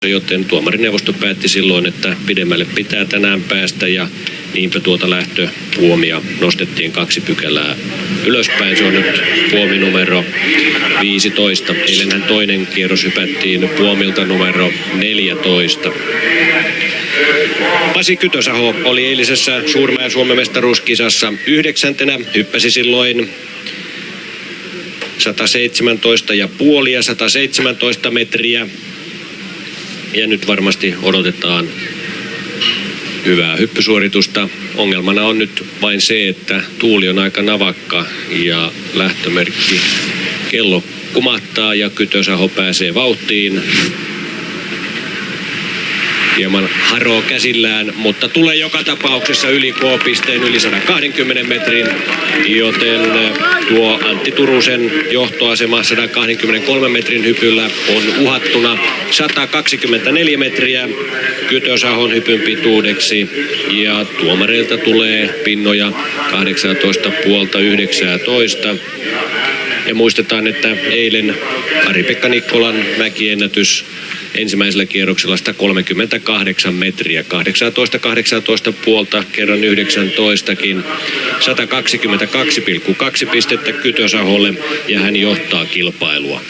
joten tuomarineuvosto päätti silloin, että pidemmälle pitää tänään päästä ja niinpä tuota lähtöpuomia nostettiin 2 pykälää ylöspäin. Se on nyt puomi numero 15. Eilenhän toinen kierros hypättiin puomilta numero 14. Pasi Kytösaho oli eilisessä Suurmäen Suomen mestaruuskisassa 9. Hyppäsi silloin 117,5 ja 117 metriä. Ja nyt varmasti odotetaan hyvää hyppysuoritusta. Ongelmana on nyt vain se, että tuuli on aika navakka ja lähtömerkki kello kumahtaa ja Kytösaho pääsee vauhtiin. Hieman haroo käsillään, mutta tulee joka tapauksessa yli K-pisteen, yli 120 metrin, joten tuo Antti Turusen johtoasema 123 metrin hypyllä on uhattuna. 124 metriä Kytösahon hypyn pituudeksi ja tuomareilta tulee pinnoja 18,5-19. Ja muistetaan, että eilen Ari-Pekka Nikkolan mäkiennätys ensimmäisellä kierroksella 138 metriä, 18,5 kerran 19kin, 122,2 pistettä Kytösaholle ja hän johtaa kilpailua.